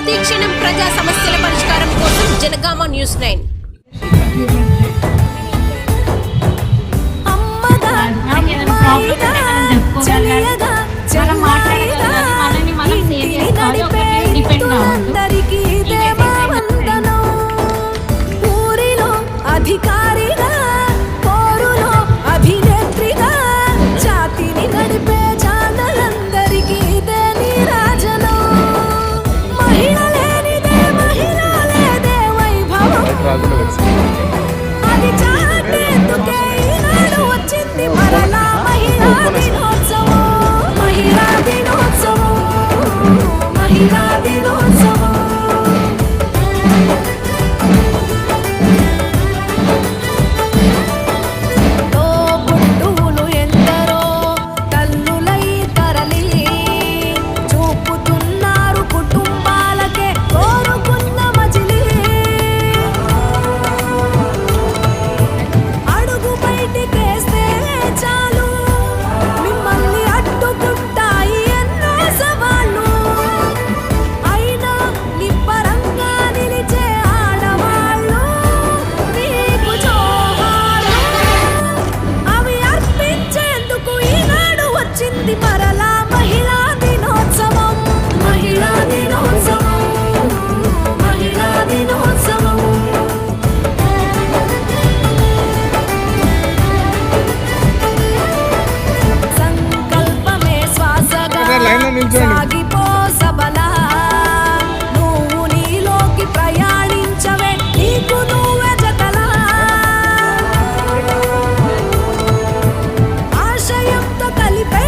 ప్రతిక్షణం ప్రజా సమస్యల పరిష్కారం కోసం జనగామ న్యూస్ 9. అధికారిగా పోరులో అభినేత్రిగా జాతిని నడిపే ఛానలందరికీ ఇదే నీరాజనం. మహిళ లేనిదే మహిళ లేదే వైభవం. అది చాటేందుకే ఈనాడు వచ్చింది మరలా మహిళా దినోత్సవం. మహిళా దినోత్సవం, మహిళా దినోత్సవం. మరలా మహిళా దినోత్సవం, మహిళా దినోత్సవం, మహిళా దినోత్సవం. సంకల్పమే శ్వాసగా సాగిపో సబలా. నువ్వు నీలోకి ప్రయాణించవే నీకు నువ్వే జతలా. ఆశయంతో కలిపే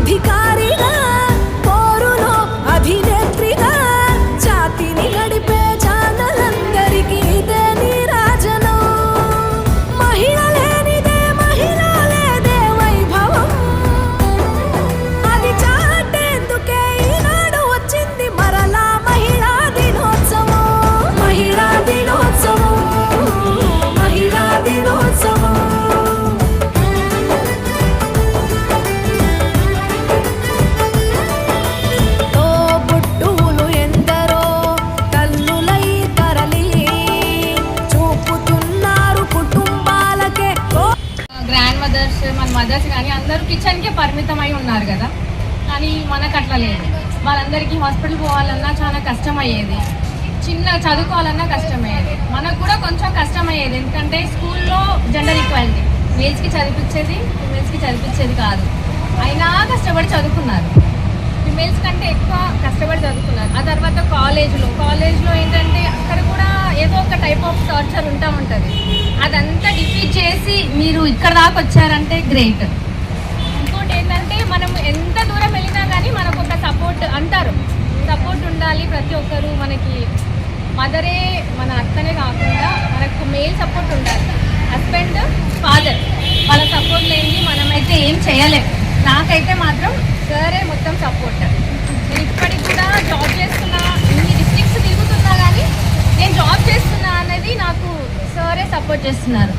అధికారిగా పోరులో అభినేత్రిగా జాతిని నడిపే ఛానలందరికీ ఇదే నీరాజనం. మహిళ లేనిదే మహిళ లేదే వైభవం. అది చాటేందుకే ఈనాడు వచ్చింది మరలా మహిళా దినోత్సవం. మహిళా దినోత్సవం, మహిళా దినోత్సవం. మన మదర్స్ కానీ అందరూ కిచెన్కే పరిమితమై ఉన్నారు కదా. కానీ మనకు అట్లా లేదు. వాళ్ళందరికీ హాస్పిటల్ పోవాలన్నా చాలా కష్టమయ్యేది, చిన్న చదువుకోవాలన్నా కష్టమయ్యేది. మనకు కూడా కొంచెం కష్టమయ్యేది, ఎందుకంటే స్కూల్లో జెండర్ ఈక్వాలిటీ, మేల్స్కి చదివించేది ఫిమేల్స్కి చదివించేది కాదు. అయినా కష్టపడి చదువుకున్నారు, ఫిమేల్స్ కంటే ఎక్కువ కష్టపడి చదువుకున్నారు. ఆ తర్వాత కాలేజ్లో ఏంటంటే అక్కడ కూడా ఏదో ఒక టైప్ ఆఫ్ టార్చర్ ఉంటుంది. అదంతా డిఫీట్ చేసి మీరు ఇక్కడ దాకా వచ్చారంటే గ్రేట్. ఇంకోటి ఏంటంటే మనం ఎంత దూరం వెళ్ళినా కానీ మనకు ఒక సపోర్ట్ అంటారు, సపోర్ట్ ఉండాలి ప్రతి ఒక్కరు. మనకి మదరే మన అత్తనే కాకుండా మనకు మేల్ సపోర్ట్ ఉండాలి. హస్బెండ్, ఫాదర్ వాళ్ళ సపోర్ట్ లేని మనమైతే ఏం చేయలేం. నాకైతే మాత్రం సరే మొత్తం సపోర్ట్. నేను ఇప్పటికి కూడా జాబ్ చేస్తున్నా, ఇన్ని డిస్ట్రిక్ట్స్ తిరుగుతున్నా కానీ నేను జాబ్ చేస్తున్నా అనేది నాకు సరే సపోర్ట్ చేస్తున్నారు.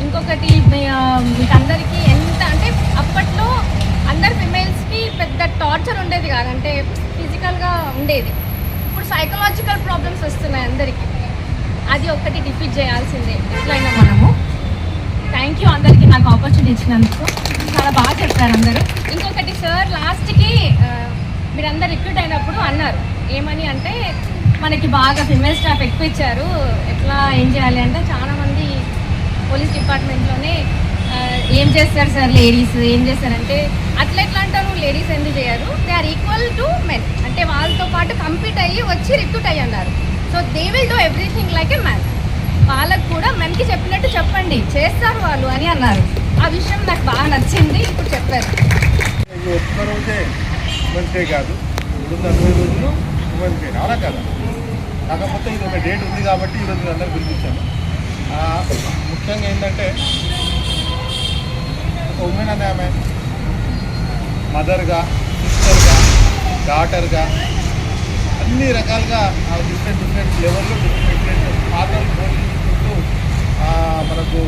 ఇంకొకటి మీకు అందరికీ ఎంత అంటే అప్పట్లో అందరు ఫిమేల్స్కి పెద్ద టార్చర్ ఉండేది కాదు, అంటే ఫిజికల్గా ఉండేది. ఇప్పుడు సైకలాజికల్ ప్రాబ్లమ్స్ వస్తున్నాయి అందరికీ. అది ఒక్కటి డిఫీట్ చేయాల్సిందే ఎట్లయినా మనము. థ్యాంక్ యూ అందరికీ నాకు ఆపర్చునిటీ ఇచ్చినందుకు. చాలా బాగా చెప్పారు అందరూ. ఇంకొకటి సార్ లాస్ట్కి మీరందరూ రిక్రూట్ అయినప్పుడు అన్నారు ఏమని అంటే, మనకి బాగా ఫిమేల్ స్టాఫ్ ఎక్కువ ఇచ్చారు, ఎట్లా ఏం చేయాలి అంటే చాలామంది పోలీస్ డిపార్ట్మెంట్లోనే ఏం చేస్తారు సార్ లేడీస్ ఏం చేస్తారంటే, అట్లా ఎట్లా అంటారు లేడీస్ ఎందుకు చేయరు, they are equal to men అంటే వాళ్ళతో పాటు కంపీట్ అయ్యి వచ్చి రిక్రూట్ అయ్యి అన్నారు. So they will do everything like a man. వాళ్ళకు కూడా మెన్కి చెప్పినట్టు చెప్పండి, చేస్తారు వాళ్ళు అని అన్నారు. ఆ విషయం నాకు బాగా నచ్చింది. ఇప్పుడు చెప్పారు. ఇది ఒక్క రోజే ఉమెన్స్ డే కాదు, ఇప్పుడు 40 రోజులు ఉమెన్స్ డే అవునా కదా. కాకపోతే ఇది ఒక డేట్ ఉంది కాబట్టి ఈరోజు మీరు అందరూ పిలిపించాను. ముఖ్యంగా ఏంటంటే ఒక ఉమెన్ అనే ఆమె మదర్గా, సిస్టర్గా, డాటర్గా అన్ని రకాలుగా డిఫరెంట్ లెవెల్లో డిఫరెంట్ పాత్రలు పోషించుకుంటూ మనకు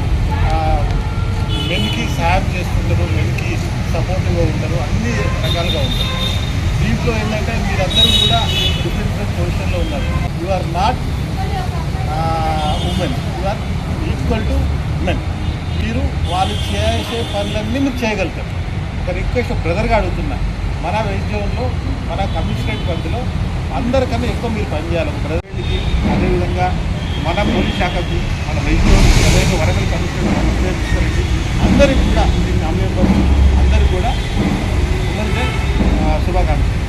మెన్కి సహాయం చేస్తుంటారు, మెన్కి సపోర్టివ్గా ఉంటారు, అన్ని రకాలుగా ఉంటారు. దీంట్లో ఏంటంటే మీరందరూ కూడా డిఫరెంట్ పొజిషన్లో ఉన్నారు. You are not women, you are equal to men. మీరు వాళ్ళు చేసే పనులన్నీ మీరు చేయగలుగుతారు. ఒక రిక్వెస్ట్ బ్రదర్గా అడుగుతున్నా, మన వైద్యంలో మన కమిషనరేట్ పరిధిలో అందరికన్నా ఎక్కువ మీరు పనిచేయాలి. బ్రదర్కి అదేవిధంగా మన పోలీస్ శాఖకి, మన వైద్యం, అదేవిధంగా వరంగల్ కమిషనరేట్ అందరికీ కూడా అందరికీ కూడా శుభాకాంక్షలు.